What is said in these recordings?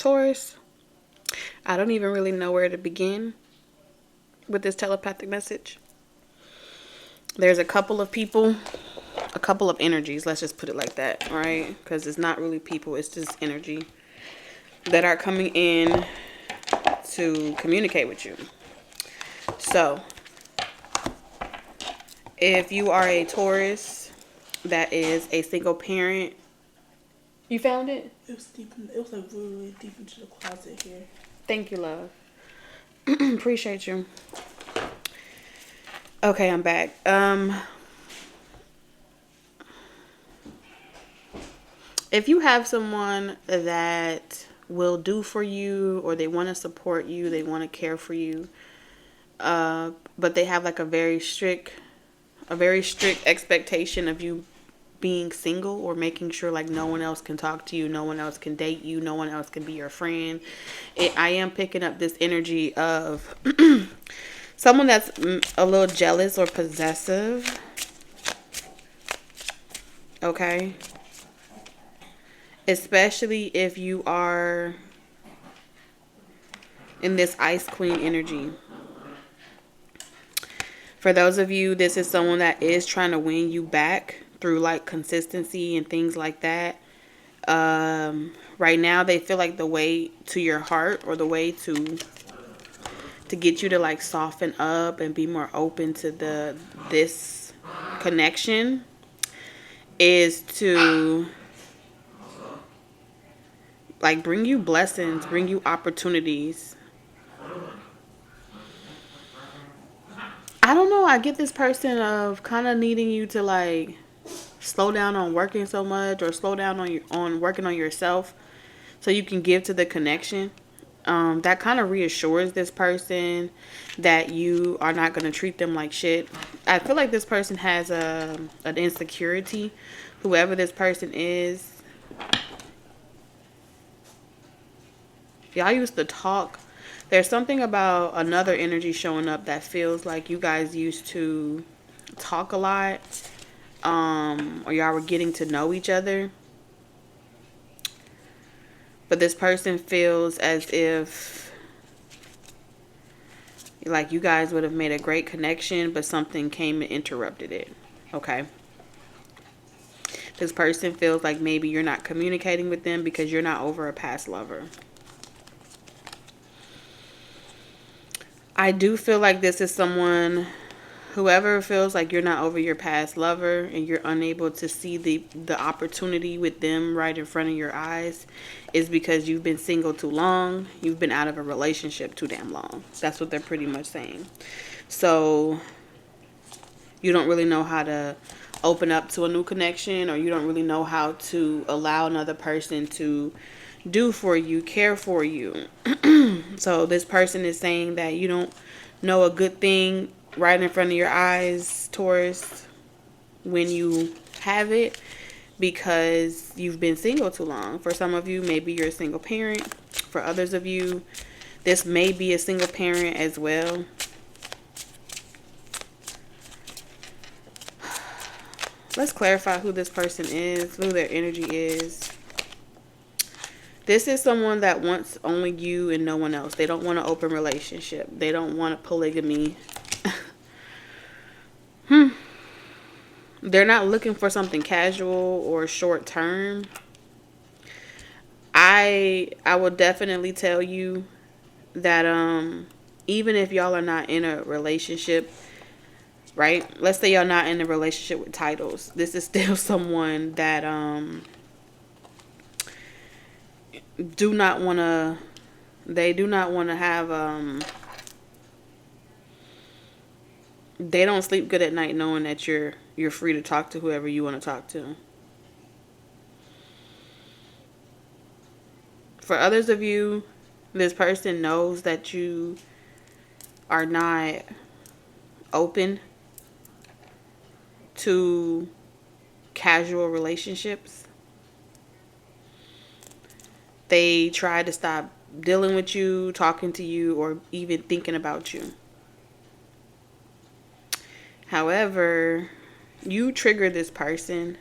Taurus, I don't even really know where to begin with this telepathic message. There's a couple of people, a couple of energies, let's just put it like that, right? Because it's not really people, it's just energy that are coming in to communicate with you. So, if you are a Taurus that is a single parent, you found it? It was deep. It was like really, really deep into the closet here. Thank you, love. Appreciate you. Okay, I'm back. If you have someone that will do for you, or they want to support you, they want to care for you, but they have like a very strict expectation of you being single, or making sure like no one else can talk to you, no one else can date you, no one else can be your friend. I am picking up this energy of someone that's a little jealous or possessive. Okay. Especially if you are in this Ice Queen energy. For those of you, this is someone that is trying to win you back through like consistency and things like that. Right now, they feel like the way to your heart, or the way to get you to like soften up and be more open to this connection, is to like bring you blessings, bring you opportunities. I don't know, I get this person of kind of needing you to like slow down on working so much, or slow down on working on yourself, so you can give to the connection. That kind of reassures this person that you are not going to treat them like shit. I feel like this person has an insecurity, whoever this person is. Y'all used to talk. There's something about another energy showing up that feels like you guys used to talk a lot, or y'all were getting to know each other. But this person feels as if like you guys would have made a great connection, but something came and interrupted it. Okay. This person feels like maybe you're not communicating with them because you're not over a past lover. I do feel like this is someone, whoever feels like you're not over your past lover and you're unable to see the opportunity with them right in front of your eyes, is because you've been single too long. You've been out of a relationship too damn long. That's what they're pretty much saying. So you don't really know how to open up to a new connection, or you don't really know how to allow another person to do for you, care for you. So this person is saying that you don't know a good thing right in front of your eyes, Taurus, when you have it, because you've been single too long. For some of you, maybe you're a single parent. For others of you, this may be a single parent as well. Let's clarify who this person is, who their energy is. This is someone that wants only you and no one else. They don't want an open relationship. They don't want a polygamy. They're not looking for something casual or short term. I will definitely tell you that even if y'all are not in a relationship, right? Let's say y'all not in a relationship with titles. This is still someone that do not want to have they don't sleep good at night knowing that you're free to talk to whoever you want to talk to. For others of you, this person knows that you are not open to casual relationships. They try to stop dealing with you, talking to you, or even thinking about you. However, you trigger this person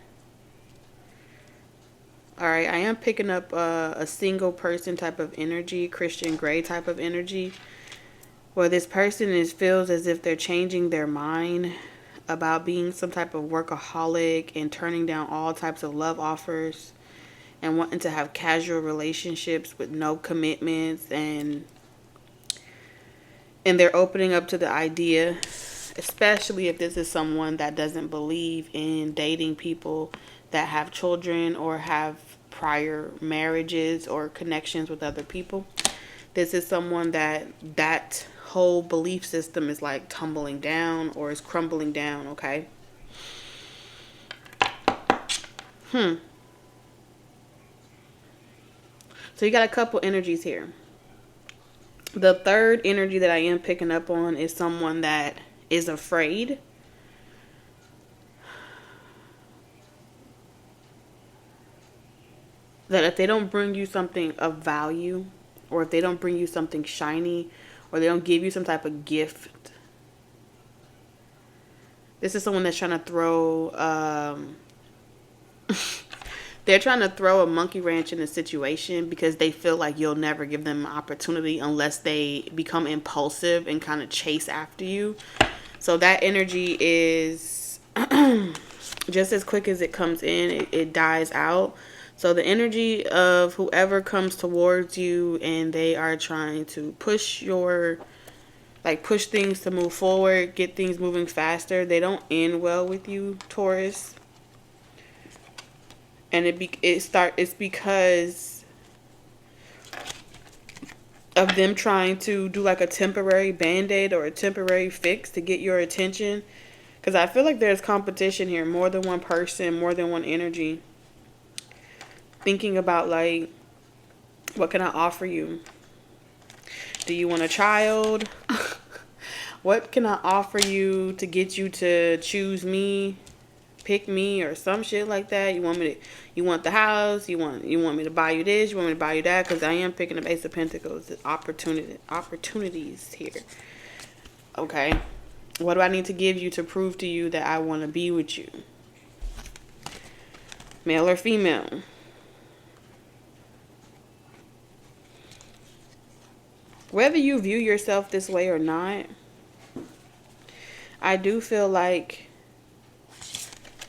All right, I am picking up a single person type of energy, Christian Grey type of energy, where this person feels as if they're changing their mind about being some type of workaholic and turning down all types of love offers and wanting to have casual relationships with no commitments, and they're opening up to the idea, especially if this is someone that doesn't believe in dating people that have children or have prior marriages or connections with other people. This is someone that whole belief system is like tumbling down or is crumbling down, okay? So you got a couple energies here. The third energy that I am picking up on is someone that is afraid. That if they don't bring you something of value, or if they don't bring you something shiny, or they don't give you some type of gift, this is someone that's trying to throw, they're trying to throw a monkey wrench in a situation because they feel like you'll never give them an opportunity unless they become impulsive and kind of chase after you. So that energy is just as quick as it comes in, it dies out. So the energy of whoever comes towards you and they are trying to push things to move forward, get things moving faster, they don't end well with you, Taurus. And it's because of them trying to do like a temporary band-aid or a temporary fix to get your attention. Because I feel like there's competition here, more than one person, more than one energy. Thinking about like, what can I offer you? Do you want a child? What can I offer you to get you to choose me, pick me, or some shit like that? You want the house? You want me to buy you this? You want me to buy you that? Because I am picking up Ace of Pentacles, opportunities here. Okay, what do I need to give you to prove to you that I want to be with you? Male or female? Whether you view yourself this way or not, I do feel like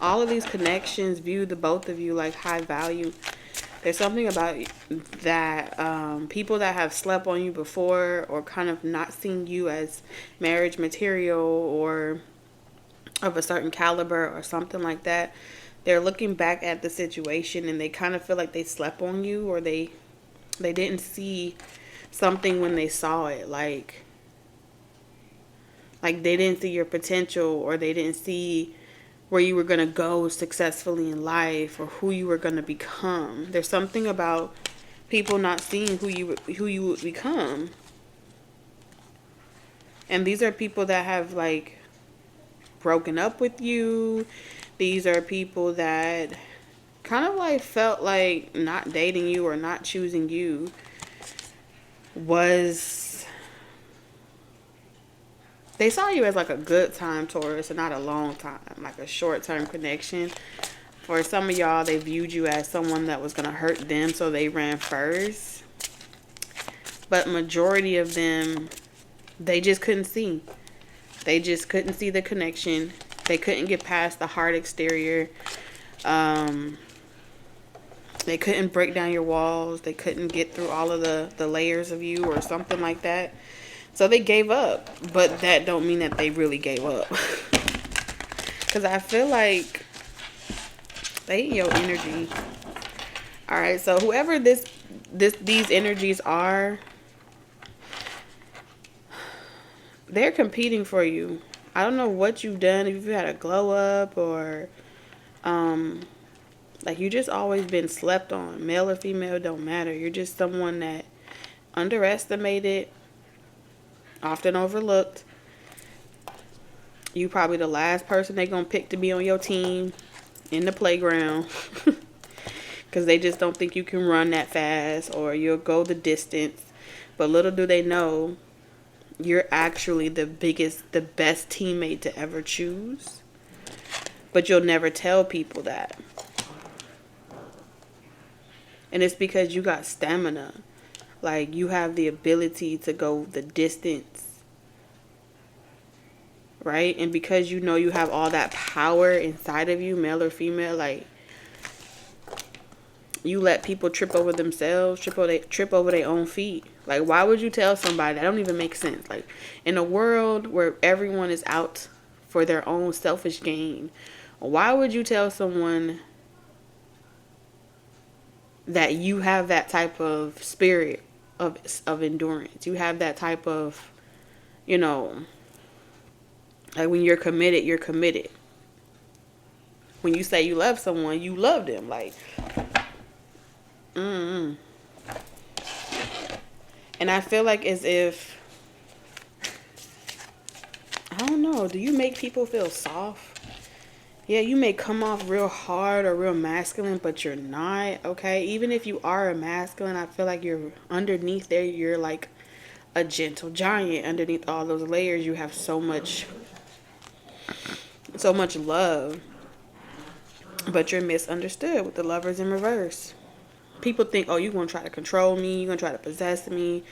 all of these connections view the both of you like high value. There's something about that people that have slept on you before or kind of not seen you as marriage material or of a certain caliber or something like that, they're looking back at the situation and they kind of feel like they slept on you, or they didn't see something when they saw it, like they didn't see your potential, or they didn't see where you were going to go successfully in life or who you were going to become. There's something about people not seeing who you would become. And these are people that have like broken up with you. These are people that kind of like felt like not dating you or not choosing you was, they saw you as like a good time, Taurus, and not a long time, like a short-term connection. For some of y'all, they viewed you as someone that was going to hurt them, so they ran first. But majority of them, they just couldn't see. They just couldn't see the connection. They couldn't get past the hard exterior. They couldn't break down your walls. They couldn't get through all of the layers of you or something like that. So they gave up. But that don't mean that they really gave up. Because I feel like they eat your energy. Alright, so whoever these energies are, they're competing for you. I don't know what you've done. If you've had a glow up or like you just always been slept on. Male or female, don't matter. You're just someone that underestimated, often overlooked. You probably the last person they gonna pick to be on your team in the playground. Because they just don't think you can run that fast or you'll go the distance. But little do they know, you're actually the best teammate to ever choose. But you'll never tell people that. And it's because you got stamina. Like, you have the ability to go the distance, right? And because you know you have all that power inside of you, male or female, like, you let people trip over themselves, trip over their own feet. Like, why would you tell somebody? That don't even make sense. Like, in a world where everyone is out for their own selfish gain, why would you tell someone that you have that type of spirit of endurance? You have that type of, you know, like, when you're committed, you're committed. When you say you love someone, you love them. Like, mm-mm. And I feel like as if, I don't know, do you make people feel soft? Yeah, you may come off real hard or real masculine, but you're not, okay? Even if you are a masculine, I feel like you're underneath there, you're like a gentle giant. Underneath all those layers, you have so much love, but you're misunderstood with the lovers in reverse. People think, oh, you're going to try to control me, you're going to try to possess me,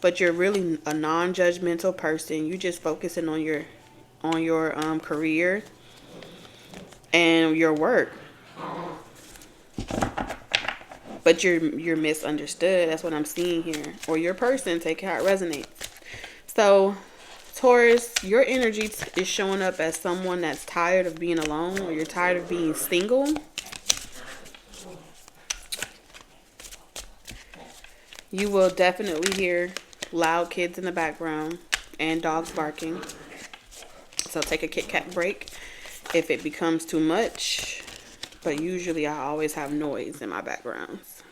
but you're really a non-judgmental person. You just focusing on your career and your work. But you're misunderstood. That's what I'm seeing here. Or your person, take how it resonates. So, Taurus, your energy is showing up as someone that's tired of being alone, or you're tired of being single. You will definitely hear loud kids in the background and dogs barking. So take a Kit Kat break if it becomes too much. But usually I always have noise in my backgrounds.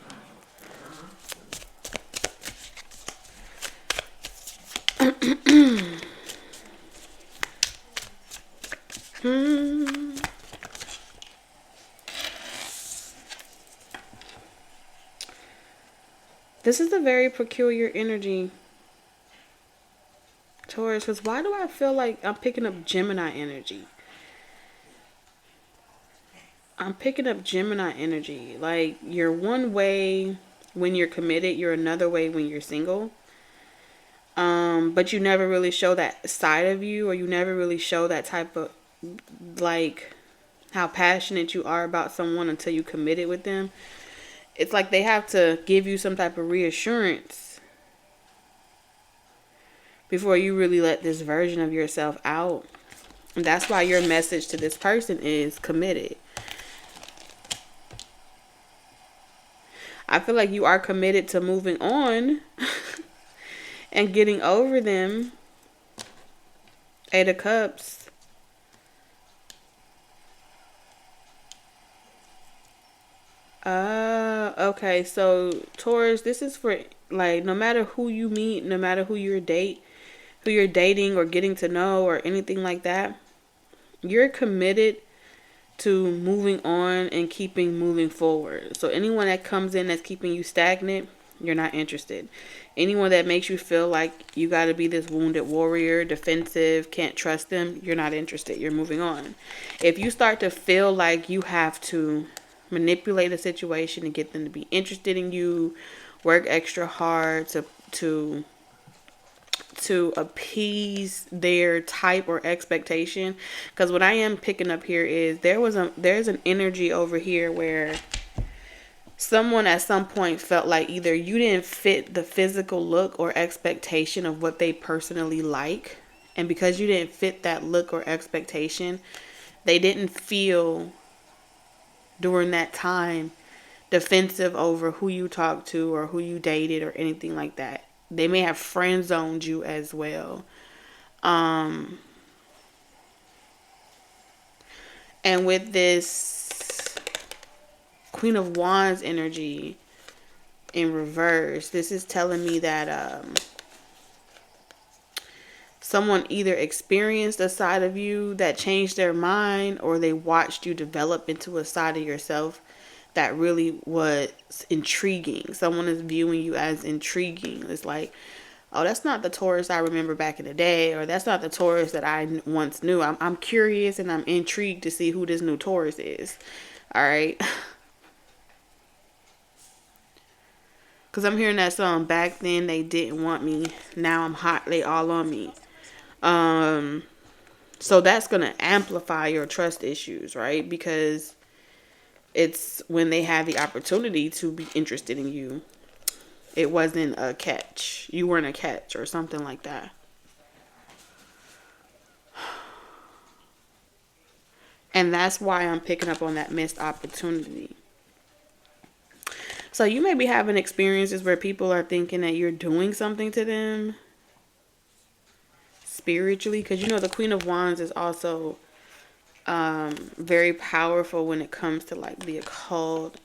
This is a very peculiar energy, Taurus, because why do I feel like I'm picking up Gemini energy? I'm picking up Gemini energy. Like, you're one way when you're committed, you're another way when you're single. But you never really show that side of you, or you never really show that type of, like, how passionate you are about someone until you committed with them. It's like they have to give you some type of reassurance before you really let this version of yourself out. And that's why your message to this person is committed. I feel like you are committed to moving on and getting over them. 8 of Cups. Okay. So, Taurus, this is for, like, no matter who you meet, no matter who you're dating or getting to know or anything like that, you're committed to moving on and keeping moving forward. So anyone that comes in that's keeping you stagnant, you're not interested. Anyone that makes you feel like you got to be this wounded warrior, defensive, can't trust them, you're not interested. You're moving on. If you start to feel like you have to manipulate a situation and get them to be interested in you, work extra hard to appease their type or expectation, because what I am picking up here is there's an energy over here where someone at some point felt like either you didn't fit the physical look or expectation of what they personally like, and because you didn't fit that look or expectation, they didn't feel during that time defensive over who you talked to or who you dated or anything like that. They may have friend zoned you as well. And with this Queen of Wands energy in reverse, this is telling me that someone either experienced a side of you that changed their mind, or they watched you develop into a side of yourself that really was intriguing. Someone is viewing you as intriguing. It's like, oh, that's not the Taurus I remember back in the day, or that's not the Taurus that I once knew. I'm curious and I'm intrigued to see who this new Taurus is. All right. Because I'm hearing that song, back then they didn't want me. Now I'm hot, they all on me. Um, so that's going to amplify your trust issues, right? Because it's when they had the opportunity to be interested in you. It wasn't a catch. You weren't a catch or something like that. And that's why I'm picking up on that missed opportunity. So you may be having experiences where people are thinking that you're doing something to them spiritually. Because you know the Queen of Wands is also very powerful when it comes to like the occult,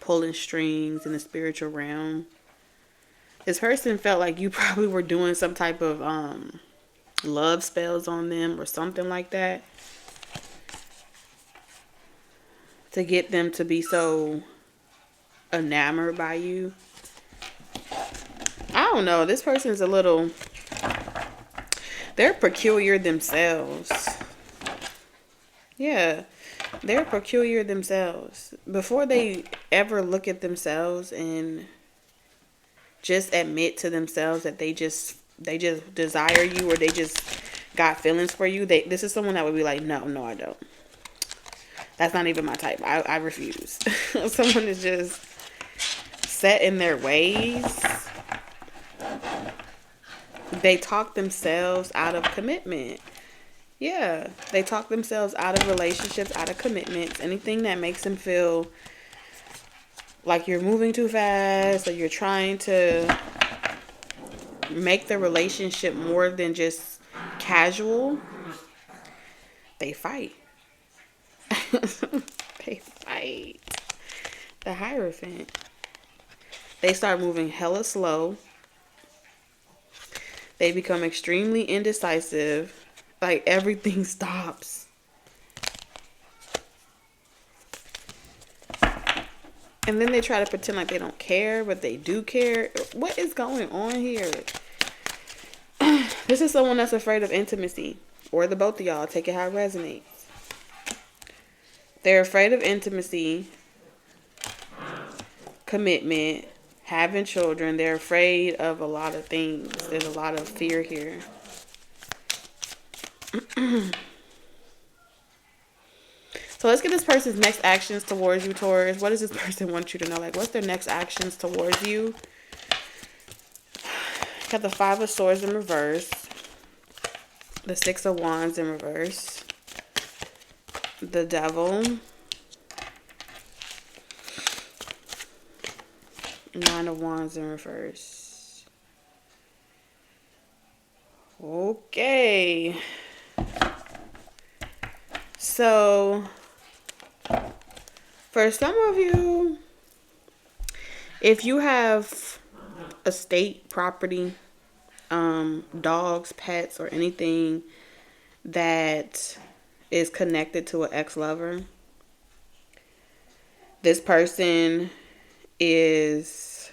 pulling strings in the spiritual realm. This person felt like you probably were doing some type of love spells on them or something like that to get them to be so enamored by you. I don't know. This person's a little... They're peculiar themselves. Yeah. They're peculiar themselves. Before they ever look at themselves and just admit to themselves that they just desire you or they just got feelings for you, this is someone that would be like, no, I don't. That's not even my type. I refuse. Someone is just set in their ways. They talk themselves out of commitment. Yeah, they talk themselves out of relationships, out of commitments. Anything that makes them feel like you're moving too fast or you're trying to make the relationship more than just casual, they fight. They fight. The Hierophant. They start moving hella slow. They become extremely indecisive. Like everything stops. And then they try to pretend like they don't care, but they do care. What is going on here? This is someone that's afraid of intimacy. Or the both of y'all. Take it how it resonates. They're afraid of intimacy, commitment, having children. They're afraid of a lot of things. There's a lot of fear here. So let's get this person's next actions towards you, Taurus. What does this person want you to know? Like, what's their next actions towards you? Got the Five of Swords in reverse. The Six of Wands in reverse. The Devil. Nine of Wands in reverse. Okay. So, for some of you, if you have estate property, dogs, pets, or anything that is connected to an ex-lover, this person is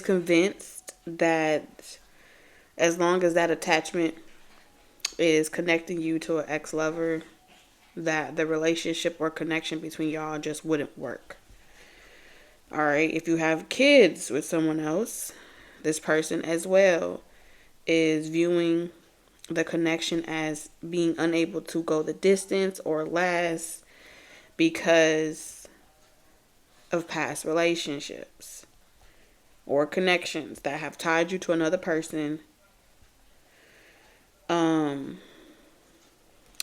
convinced that as long as that attachment is connecting you to an ex-lover, that the relationship or connection between y'all just wouldn't work. All right. If you have kids with someone else, this person as well is viewing the connection as being unable to go the distance or last because of past relationships or connections that have tied you to another person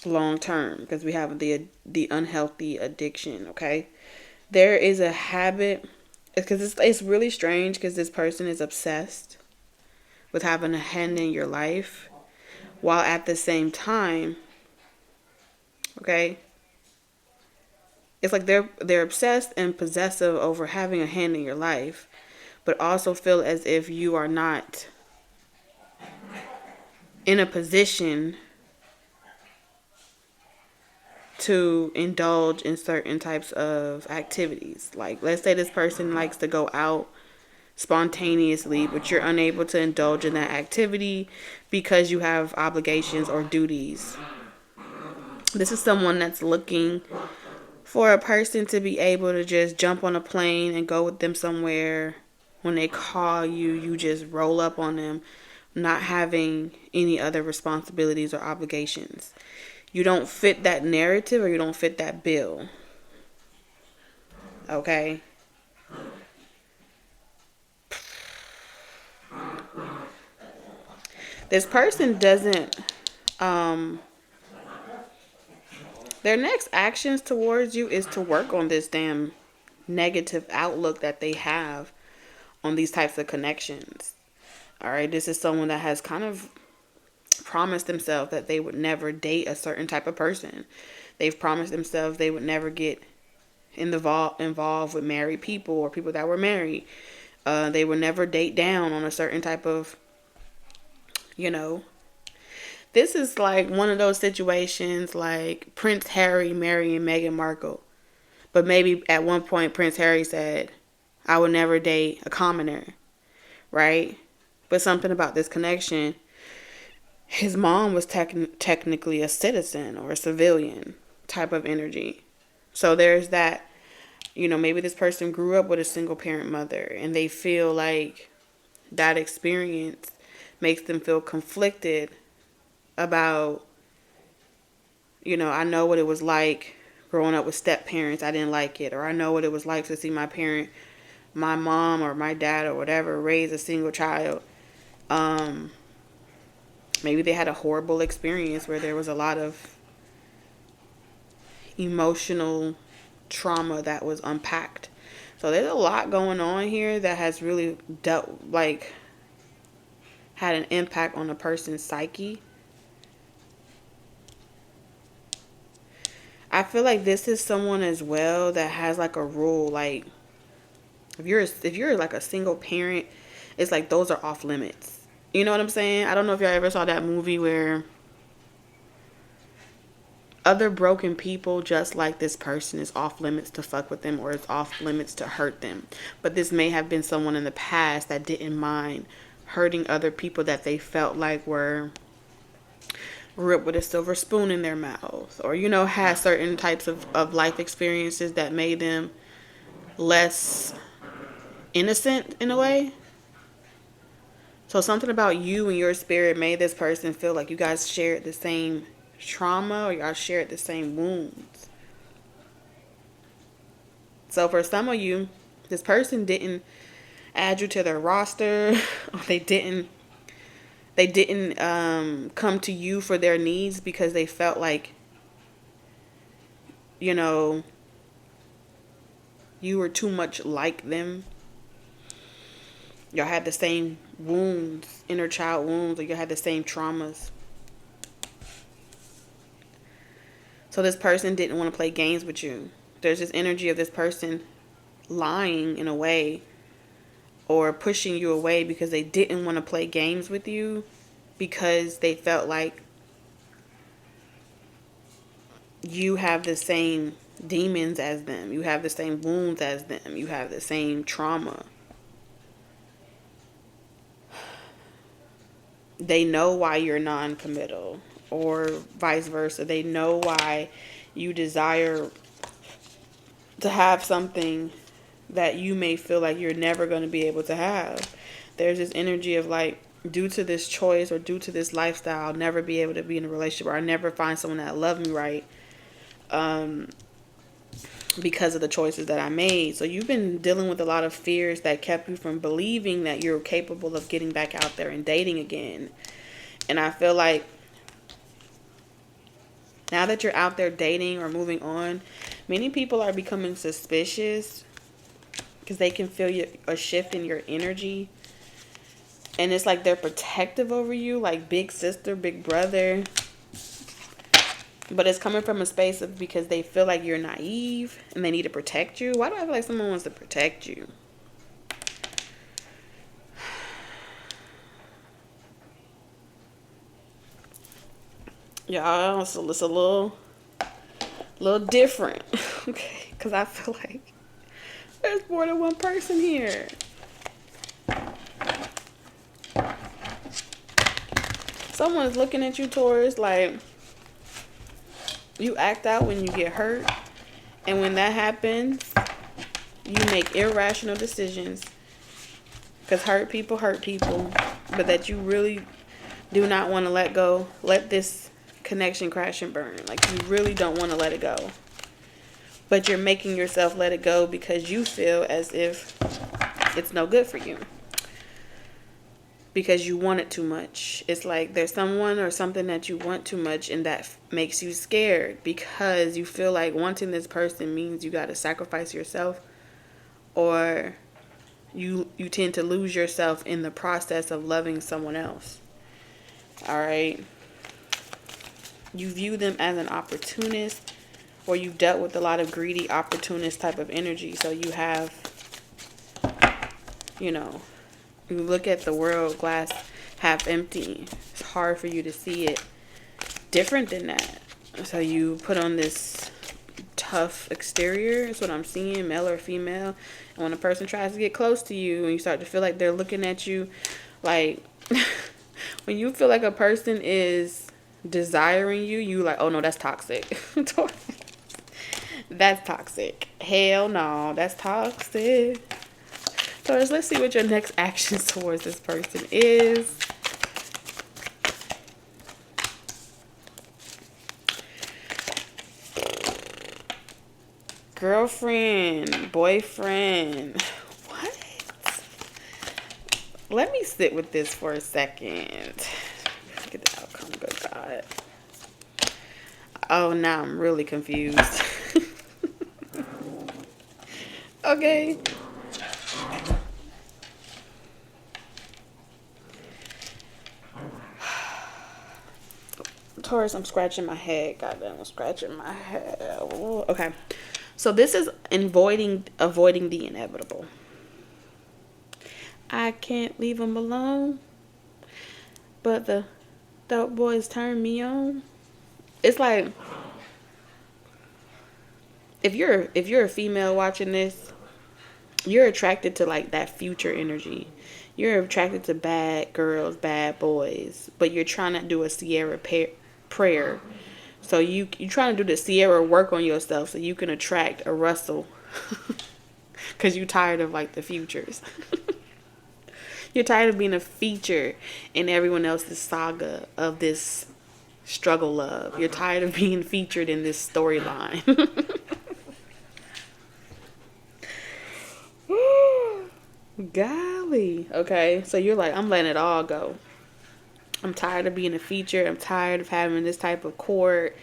long term, because we have the unhealthy addiction. Okay, there is a habit, because it's really strange, because this person is obsessed with having a hand in your life, while at the same time, okay, it's like they're obsessed and possessive over having a hand in your life, but also feel as if you are not in a position to indulge in certain types of activities. Like, let's say this person likes to go out spontaneously, but you're unable to indulge in that activity because you have obligations or duties. This is someone that's looking for a person to be able to just jump on a plane and go with them somewhere. When they call you, you just roll up on them, not having any other responsibilities or obligations. You don't fit that narrative, or you don't fit that bill. Okay? This person doesn't, um, their next actions towards you is to work on this damn negative outlook that they have on these types of connections. All right, this is someone that has kind of promised themselves that they would never date a certain type of person. They've promised themselves they would never get involved with married people or people that were married. They would never date down on a certain type of, you know. This is like one of those situations like Prince Harry marrying Meghan Markle. But maybe at one point Prince Harry said, I would never date a commoner, right? But something about this connection, his mom was technically a citizen or a civilian type of energy. So there's that, maybe this person grew up with a single parent mother and they feel like that experience makes them feel conflicted about, I know what it was like growing up with step parents. I didn't like it. Or I know what it was like to see my mom or my dad or whatever raise a single child. Maybe they had a horrible experience where there was a lot of emotional trauma that was unpacked. So there's a lot going on here that has really had an impact on a person's psyche. I feel like this is someone as well that has like a rule, like if you're like a single parent, it's like those are off limits. You know what I'm saying? I don't know if y'all ever saw that movie where other broken people just like this person is off limits to fuck with them or it's off limits to hurt them. But this may have been someone in the past that didn't mind hurting other people that they felt like were ripped with a silver spoon in their mouth, or had certain types of life experiences that made them less innocent in a way. So something about you and your spirit made this person feel like you guys shared the same trauma or y'all shared the same wounds. So for some of you, this person didn't add you to their roster, or they didn't come to you for their needs because they felt like, you were too much like them. Y'all had the same wounds, inner child wounds, or you had the same traumas. So this person didn't want to play games with you. There's this energy of this person lying in a way or pushing you away because they didn't want to play games with you because they felt like you have the same demons as them. You have the same wounds as them. You have the same trauma. They know why you're non-committal, or vice versa. They know why you desire to have something that you may feel like you're never going to be able to have. There's this energy of like, due to this choice or due to this lifestyle, I'll never be able to be in a relationship, or I'll never find someone that loves me right because of the choices that I made. So you've been dealing with a lot of fears that kept you from believing that you're capable of getting back out there and dating again. And I feel like now that you're out there dating or moving on, many people are becoming suspicious because they can feel a shift in your energy. And it's like they're protective over you, like big sister, big brother. But it's coming from a space of because they feel like you're naive and they need to protect you. Why do I feel like someone wants to protect you? Y'all, so it's a little different. Okay, because I feel like there's more than one person here. Someone's looking at you, Taurus, like You act out when you get hurt. And when that happens, you make irrational decisions. Because hurt people. But that you really do not want to let go. Let this connection crash and burn. Like, you really don't want to let it go. But you're making yourself let it go because you feel as if it's no good for you. Because you want it too much. It's like there's someone or something that you want too much, and that makes you scared because you feel like wanting this person means you got to sacrifice yourself, or you tend to lose yourself in the process of loving someone else. All right. You view them as an opportunist, or you've dealt with a lot of greedy opportunist type of energy. So you have, you know, you look at the world glass half empty. It's hard for you to see it different than that. So you put on this tough exterior. That's what I'm seeing, male or female. And when a person tries to get close to you and you start to feel like they're looking at you, like when you feel like a person is desiring you, you like, oh no, that's toxic. That's toxic. Hell no, that's toxic. Taurus, let's see what your next actions towards this person is. Girlfriend, boyfriend. What? Let me sit with this for a second. Get the outcome, good God. Oh, now I'm really confused. Okay. Taurus, I'm scratching my head. Goddamn, I'm scratching my head. Okay. So this is avoiding the inevitable. I can't leave him alone. But the dope boys turn me on. It's like if you're a female watching this, you're attracted to like that future energy. You're attracted to bad girls, bad boys, but you're trying to do a Sierra prayer. So you're trying to do the Sierra work on yourself so you can attract a Russell. Because you're tired of like the futures. You're tired of being a feature in everyone else's saga of this struggle love. You're tired of being featured in this storyline. Golly. Okay, so you're like, I'm letting it all go. I'm tired of being a feature. I'm tired of having this type of court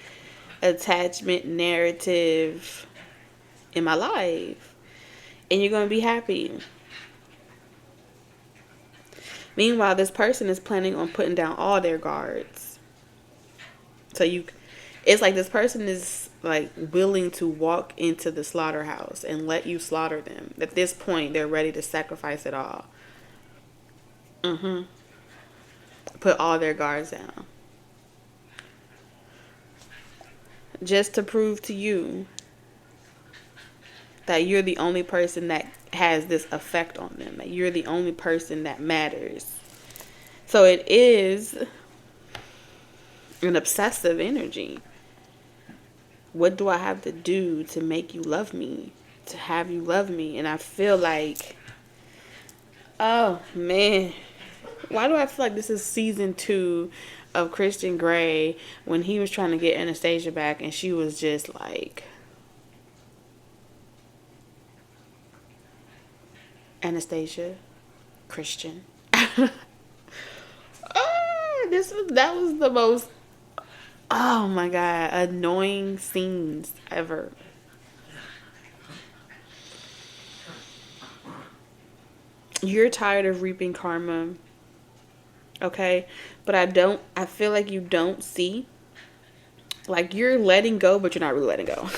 attachment narrative in my life. And you're going to be happy. Meanwhile, this person is planning on putting down all their guards. So it's like this person is like willing to walk into the slaughterhouse and let you slaughter them. At this point, they're ready to sacrifice it all. Put all their guards down. Just to prove to you that you're the only person that has this effect on them. That you're the only person that matters. So it is an obsessive energy. What do I have to do to make you love me? To have you love me? And I feel like, oh man, why do I feel like this is season 2 of Christian Grey when he was trying to get Anastasia back and she was just like, Anastasia, Christian. That was the most, oh my God, annoying scenes ever. You're tired of reaping karma. Okay? But I feel like you don't see. Like you're letting go, but you're not really letting go.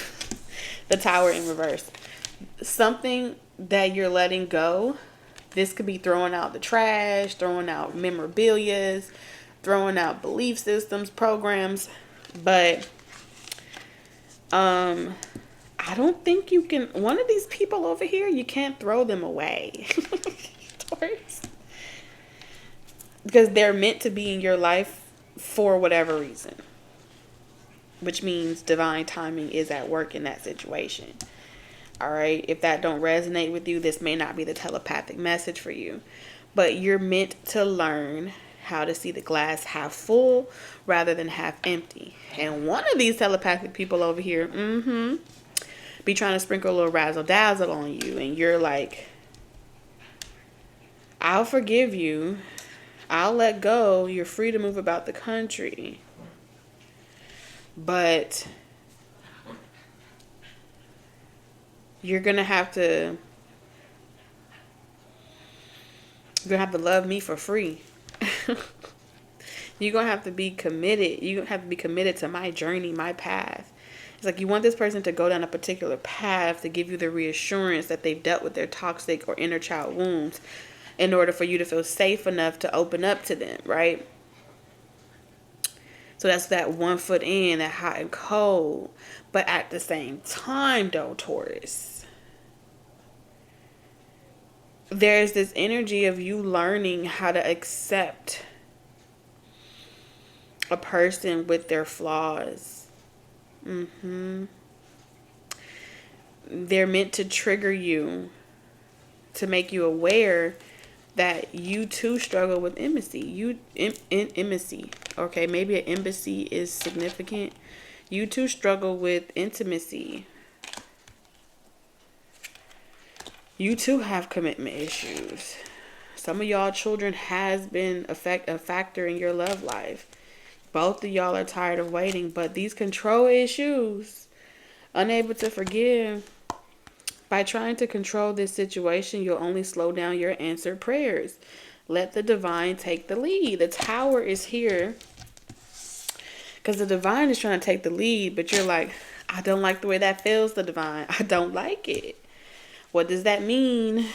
The Tower in reverse. Something that you're letting go. This could be throwing out the trash, throwing out memorabilia, throwing out belief systems, programs. But I don't think you can. One of these people over here, you can't throw them away. Taurus. Because they're meant to be in your life for whatever reason. which means divine timing is at work in that situation. All right. If that don't resonate with you, this may not be the telepathic message for you. But you're meant to learn how to see the glass half full rather than half empty. And one of these telepathic people over here, be trying to sprinkle a little razzle dazzle on you. And you're like, I'll forgive you. I'll let go. You're free to move about the country. But you're going to have to love me for free. You're going to have to be committed. You're going to have to be committed to my journey, my path. It's like you want this person to go down a particular path to give you the reassurance that they've dealt with their toxic or inner child wounds in order for you to feel safe enough to open up to them, right? So that's that 1 foot in, that hot and cold. But at the same time, though, Taurus, there's this energy of you learning how to accept a person with their flaws. They're meant to trigger you, to make you aware that you too struggle with intimacy. Intimacy. Okay, maybe an embassy is significant. You too struggle with intimacy. You too have commitment issues. Some of y'all children has been a factor in your love life. Both of y'all are tired of waiting, but these control issues, unable to forgive. By trying to control this situation, you'll only slow down your answered prayers. Let the divine take the lead. The Tower is here because the divine is trying to take the lead, but you're like, I don't like the way that feels, the divine. I don't like it. What does that mean?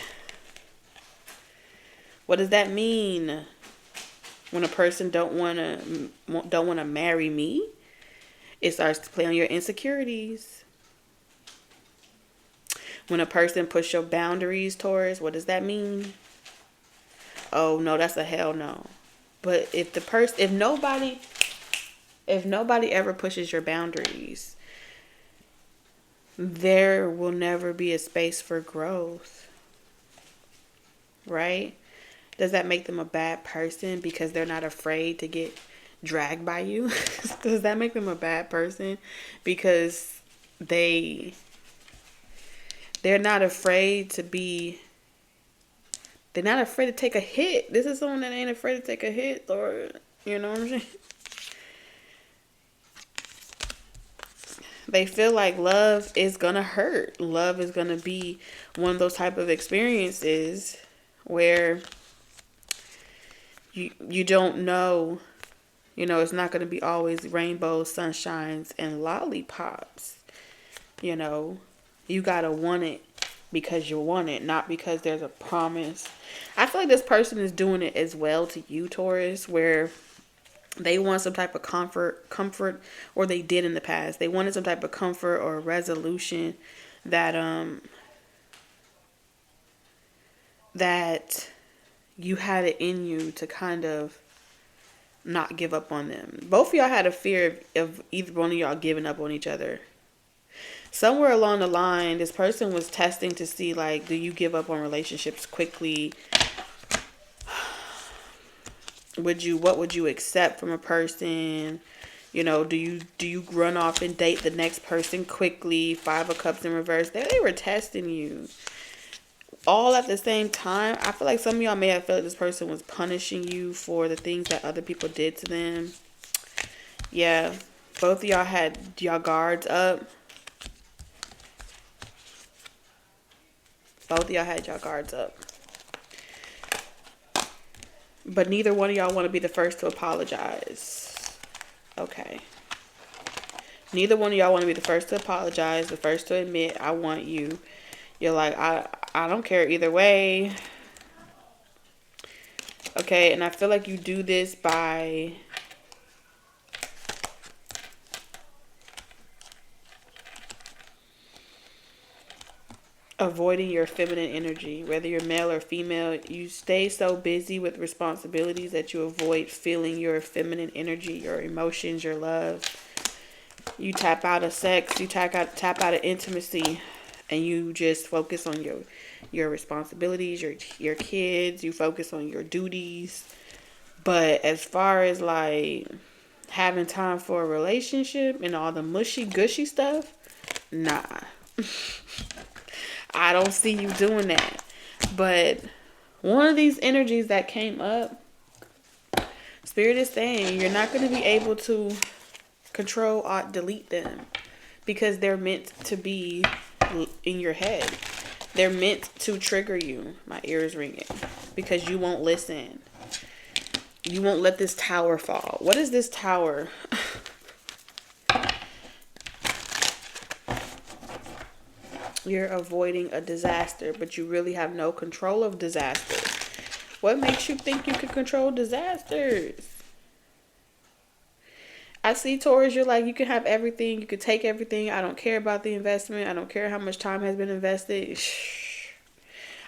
What does that mean? When a person don't want to marry me, it starts to play on your insecurities. When a person pushes your boundaries, Taurus, what does that mean? Oh no, that's a hell no. But if nobody ever pushes your boundaries, there will never be a space for growth. Right? Does that make them a bad person because they're not afraid to get dragged by you? Does that make them a bad person because they're not afraid to take a hit? This is someone that ain't afraid to take a hit, or you know what I'm saying? They feel like love is gonna hurt. Love is gonna be one of those type of experiences where you don't know, it's not going to be always rainbows, sunshines, and lollipops. You got to want it because you want it, not because there's a promise. I feel like this person is doing it as well to you, Taurus, where they want some type of comfort, or they did in the past. They wanted some type of comfort or resolution that you had it in you to kind of not give up on them. Both of y'all had a fear of either one of y'all giving up on each other. Somewhere along the line, this person was testing to see, like, do you give up on relationships quickly? What would you accept from a person? Do you run off and date the next person quickly? 5 of Cups in reverse. They were testing you. All at the same time. I feel like some of y'all may have felt like this person was punishing you for the things that other people did to them. Yeah. Both of y'all had y'all guards up. Both of y'all had y'all guards up. But neither one of y'all want to be the first to apologize. Okay. Neither one of y'all want to be the first to apologize, the first to admit, I want you. You're like, I don't care either way. Okay, and I feel like you do this by avoiding your feminine energy. Whether you're male or female, you stay so busy with responsibilities that you avoid feeling your feminine energy, your emotions, your love. You tap out of sex, you tap out of intimacy, and you just focus on your responsibilities, your kids, you focus on your duties. But as far as like having time for a relationship and all the mushy gushy stuff, nah. I don't see you doing that. But one of these energies that came up, Spirit is saying you're not going to be able to control or delete them because they're meant to be in your head. They're meant to trigger you. My ear is ringing because you won't listen. You won't let this tower fall. What is this tower? You're avoiding a disaster, but you really have no control of disasters. What makes you think you can control disasters? I see, Taurus, you're like, you can have everything. You can take everything. I don't care about the investment. I don't care how much time has been invested.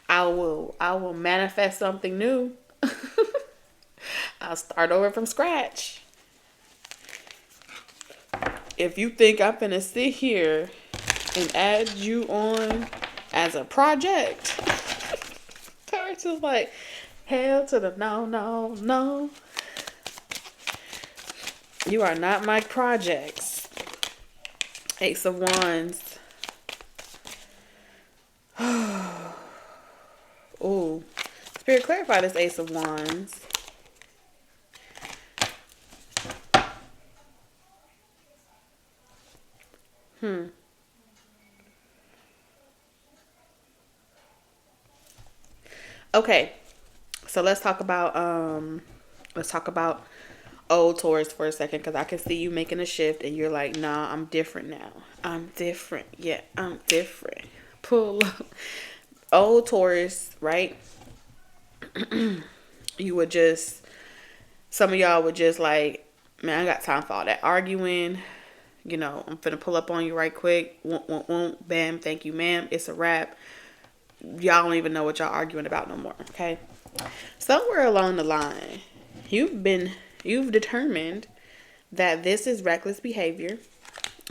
I will manifest something new. I'll start over from scratch. If you think I'm gonna sit here and add you on as a project, Taurus is like, hell to the no, no, no. You are not my projects. Ace of Wands. Ooh. Spirit, clarify this Ace of Wands. Okay. So let's talk about old Taurus for a second, because I can see you making a shift and you're like, nah, I'm different now. I'm different. Yeah, I'm different. Pull up. Old Taurus, right? You would just, some of y'all would just like, man, I got time for all that arguing. You know, I'm finna pull up on you right quick. Won't, bam, thank you, ma'am. It's a wrap. Y'all don't even know what y'all arguing about no more, okay? Somewhere along the line, you've determined that this is reckless behavior,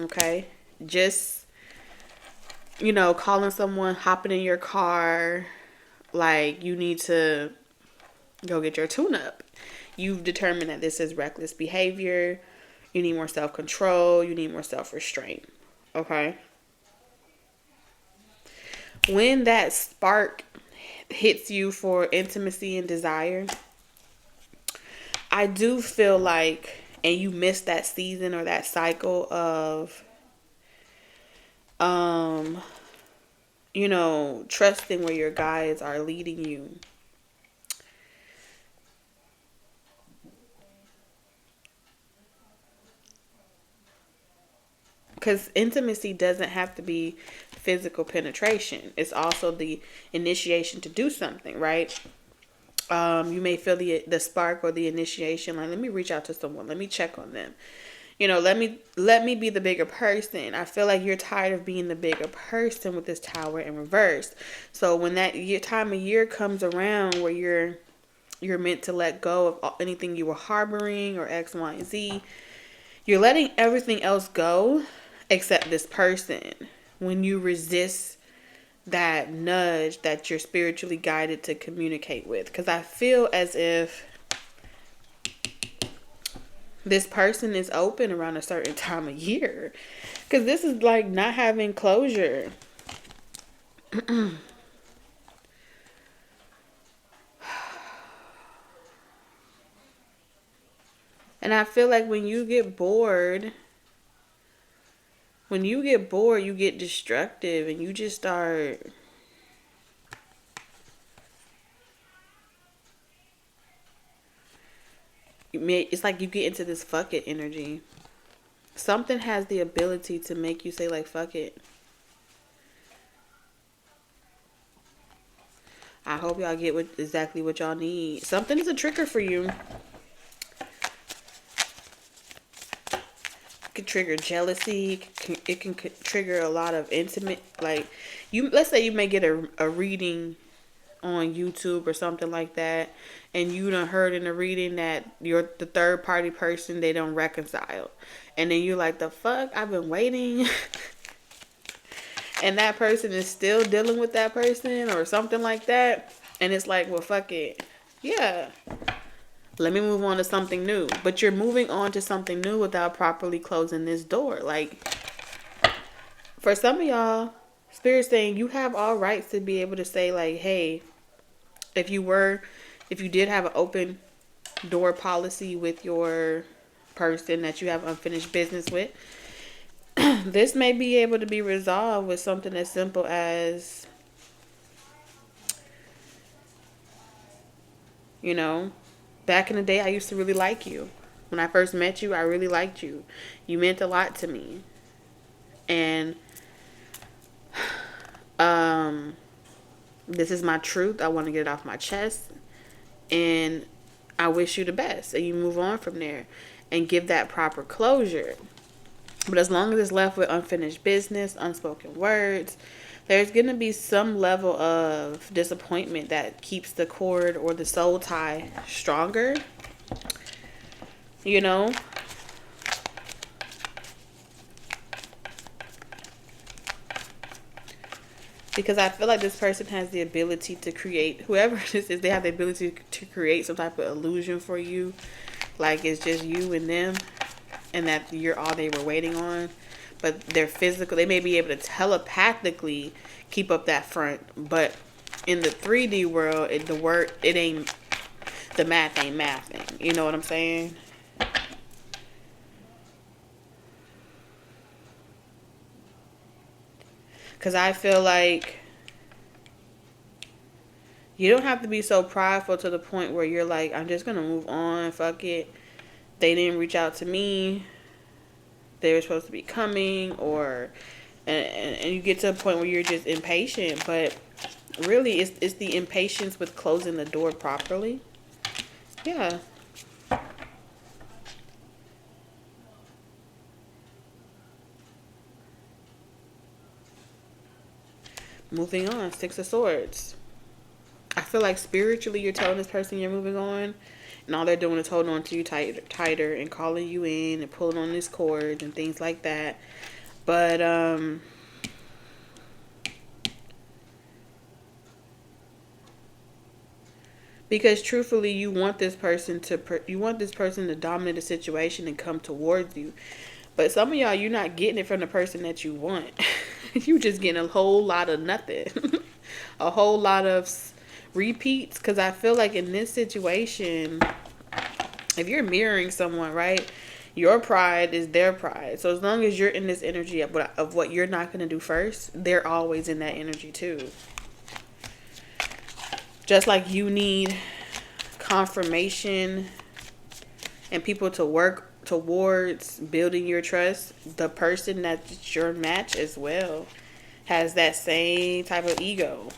okay? Just, you know, calling someone, hopping in your car, like you need to go get your tune-up. You've determined that this is reckless behavior. You need more self-control. You need more self-restraint, okay? When that spark hits you for intimacy and desire, I do feel like, and you miss that season or that cycle of, you know, trusting where your guides are leading you. Because intimacy doesn't have to be physical penetration. It's also the initiation to do something, right? You may feel the spark or the initiation, like, let me reach out to someone, let me check on them, you know, let me be the bigger person. I feel like you're tired of being the bigger person with this tower in reverse. So when that time of year comes around where you're meant to let go of anything you were harboring or X, Y, and Z, you're letting everything else go except this person. When you resist that nudge that you're spiritually guided to communicate with. Because I feel as if this person is open around a certain time of year. Because this is like not having closure. And I feel like when you get bored, you get destructive and you just start it's like you get into this fuck it energy. Something has the ability to make you say like fuck it. I hope y'all get exactly what y'all need. Something is a trigger for you. Could trigger jealousy. It can trigger a lot of intimate, like, you, let's say you may get a reading on YouTube or something like that, and you done heard in the reading that you're the third party person, they don't reconcile. And then you're like, the fuck? I've been waiting. And that person is still dealing with that person or something like that. And it's like, well, fuck it. Yeah. Let me move on to something new. But you're moving on to something new without properly closing this door. Like, for some of y'all, Spirit's saying you have all rights to be able to say, like, hey, if you did have an open door policy with your person that you have unfinished business with, this may be able to be resolved with something as simple as, you know, back in the day, I used to really like you. When I first met you, I really liked you. You meant a lot to me. And this is my truth. I want to get it off my chest. And I wish you the best. And you move on from there and give that proper closure. But as long as it's left with unfinished business, unspoken words, there's going to be some level of disappointment that keeps the cord or the soul tie stronger. You know? Because I feel like this person has the ability to create, whoever this is, they have the ability to create some type of illusion for you. Like it's just you and them, and that you're all they were waiting on. But they're physical. They may be able to telepathically keep up that front. But in the 3D world, the math ain't mathing. You know what I'm saying? Because I feel like you don't have to be so prideful to the point where you're like, I'm just going to move on. Fuck it. They didn't reach out to me. They were supposed to be coming. And you get to a point where you're just impatient. But really, it's the impatience with closing the door properly. Yeah. Moving on, 6 of Swords. I feel like spiritually you're telling this person you're moving on, and all they're doing is holding on to you tighter and calling you in and pulling on these cords and things like that. But because truthfully, you want this person to dominate the situation and come towards you. But some of y'all, you're not getting it from the person that you want. You just getting a whole lot of nothing. A whole lot of repeats. Because I feel like in this situation, if you're mirroring someone, right, your pride is their pride. So as long as you're in this energy of what you're not going to do first, they're always in that energy too. Just like you need confirmation and people to work towards building your trust, the person that's your match as well has that same type of ego.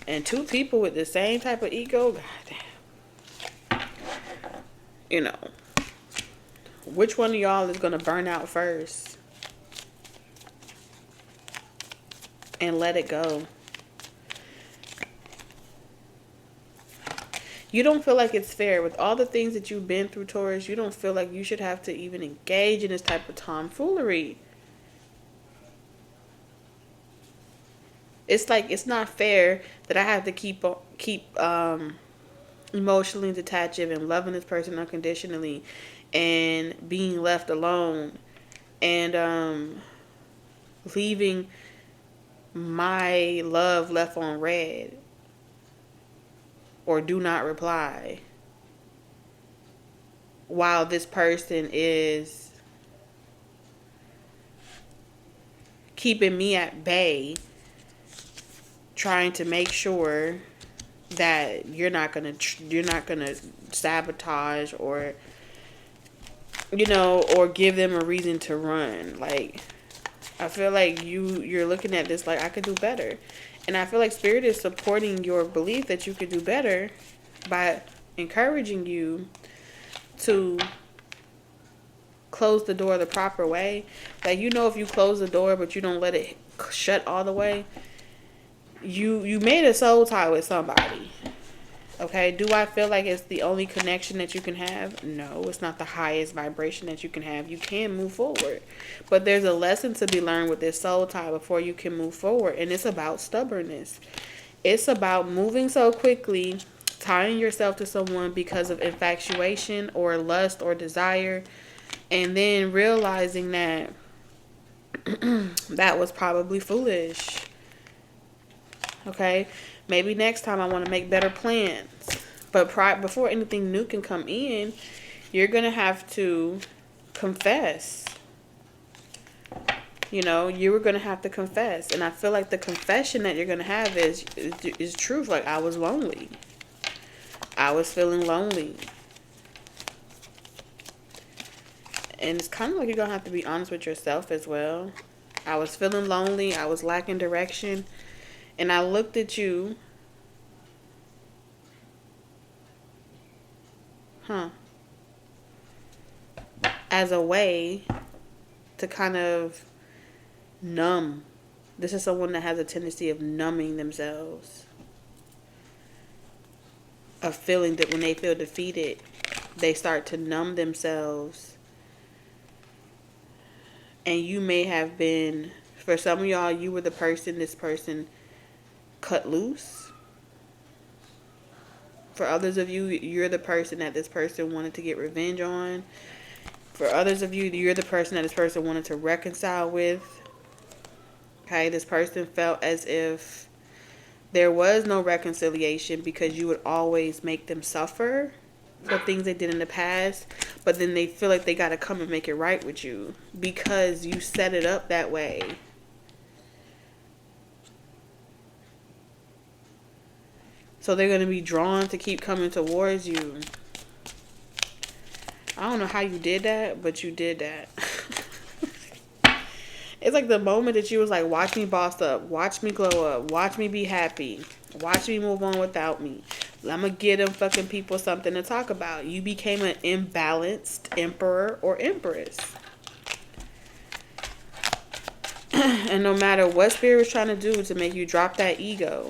And 2 people with the same type of ego, goddamn. You know, which one of y'all is going to burn out first and let it go? You don't feel like it's fair with all the things that you've been through, Taurus. You don't feel like you should have to even engage in this type of tomfoolery. It's like it's not fair that I have to keep emotionally detached and loving this person unconditionally and being left alone and leaving my love left on red. Or do not reply while this person is keeping me at bay, trying to make sure that you're not gonna sabotage or or give them a reason to run. Like, I feel like you're looking at this like, I could do better. And I feel like Spirit is supporting your belief that you could do better by encouraging you to close the door the proper way. Like, if you close the door but you don't let it shut all the way, you made a soul tie with somebody. Okay, do I feel like it's the only connection that you can have? No, it's not the highest vibration that you can have. You can move forward. But there's a lesson to be learned with this soul tie before you can move forward. And it's about stubbornness. It's about moving so quickly, tying yourself to someone because of infatuation or lust or desire, and then realizing that that was probably foolish. Okay? Maybe next time I want to make better plans. But before anything new can come in, you're going to have to confess. You know, you were going to have to confess. And I feel like the confession that you're going to have is truth. Like, I was lonely. I was feeling lonely. And it's kind of like you're going to have to be honest with yourself as well. I was feeling lonely. I was lacking direction. And I looked at you. As a way to kind of numb. This is someone that has a tendency of numbing themselves. Of feeling that when they feel defeated, they start to numb themselves. And you may have been, for some of y'all, you were the person this person cut loose. For others of you, you're the person that this person wanted to get revenge on. For others of you, you're the person that this person wanted to reconcile with. Okay, this person felt as if there was no reconciliation because you would always make them suffer for things they did in the past. But then they feel like they got to come and make it right with you because you set it up that way. So they're going to be drawn to keep coming towards you. I don't know how you did that, but you did that. It's like the moment that you was like, watch me boss up, watch me glow up, watch me be happy, watch me move on without me. I'm going to give them fucking people something to talk about. You became an imbalanced emperor or empress. And no matter what spirit was trying to do to make you drop that ego,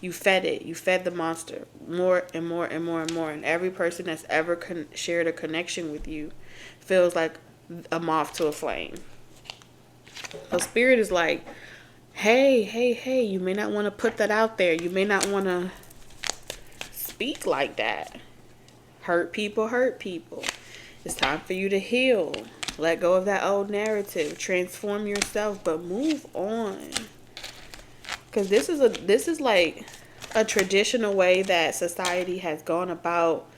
you fed it. You fed the monster more and more and more and more. And every person that's ever shared a connection with you feels like a moth to a flame. So spirit is like, hey, you may not want to put that out there. You may not want to speak like that. Hurt people. It's time for you to heal. Let go of that old narrative. Transform yourself, but move on. Because this is like a traditional way that society has gone about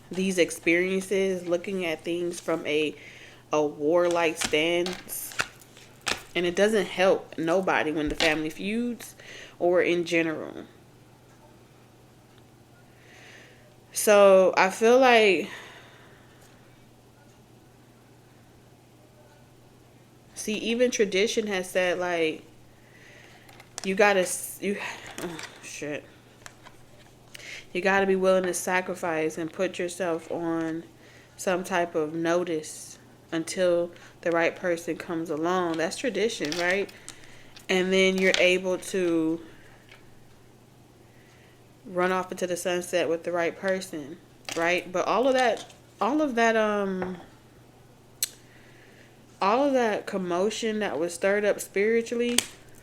these experiences, looking at things from a warlike stance. And it doesn't help nobody when the family feuds or in general. So I feel like, see, even tradition has said, like, you gotta be willing to sacrifice and put yourself on some type of notice until the right person comes along. That's tradition, right? And then you're able to run off into the sunset with the right person, right? But all of that commotion that was stirred up spiritually.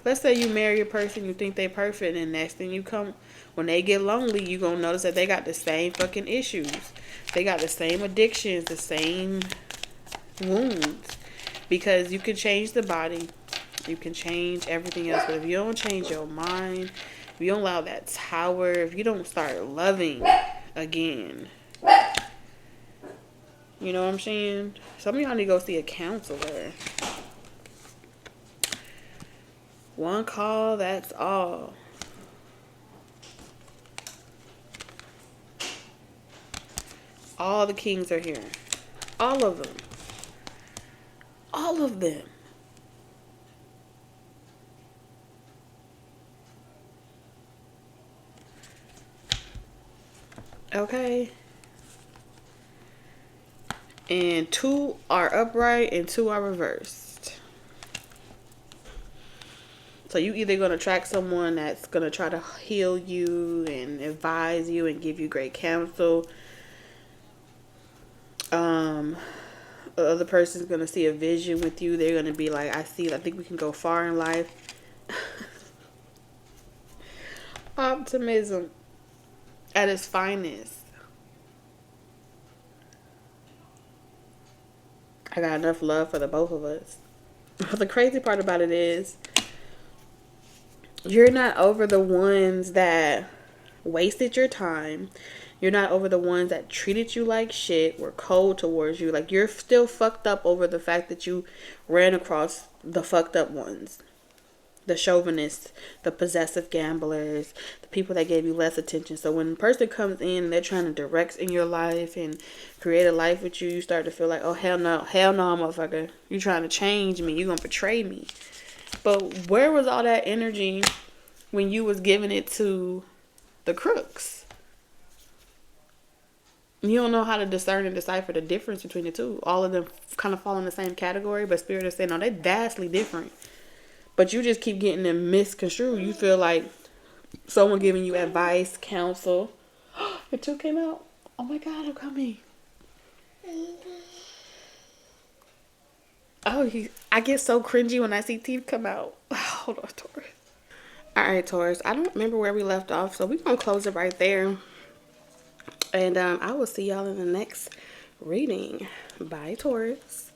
Let's say you marry a person, you think they perfect, and next thing when they get lonely, you gonna notice that they got the same fucking issues. They got the same addictions, the same wounds. Because you can change the body, you can change everything else, but if you don't change your mind, if you don't allow that tower, if you don't start loving again, you know what I'm saying? Some of y'all need to go see a counselor. One call, that's all. All the kings are here. All of them. All of them. Okay. And 2 are upright and 2 are reversed. So you either going to attract someone that's going to try to heal you and advise you and give you great counsel. The other person's going to see a vision with you. They're going to be like, I think we can go far in life. Optimism at its finest. I got enough love for the both of us. The crazy part about it is, you're not over the ones that wasted your time. You're not over the ones that treated you like shit, were cold towards you. Like, you're still fucked up over the fact that you ran across the fucked up ones. The chauvinists, the possessive gamblers, the people that gave you less attention. So when a person comes in and they're trying to direct in your life and create a life with you, you start to feel like, oh, hell no, motherfucker. You trying to change me. You gonna betray me. But where was all that energy when you was giving it to the crooks? You don't know how to discern and decipher the difference between the two. All of them kind of fall in the same category, but Spirit is saying, no, they're vastly different. But you just keep getting them misconstrued. You feel like someone giving you advice, counsel. Your tooth came out. Oh my God, I'm coming. Oh, I get so cringy when I see teeth come out. Hold on, Taurus. All right, Taurus. I don't remember where we left off, so we're going to close it right there. And I will see y'all in the next reading. Bye, Taurus.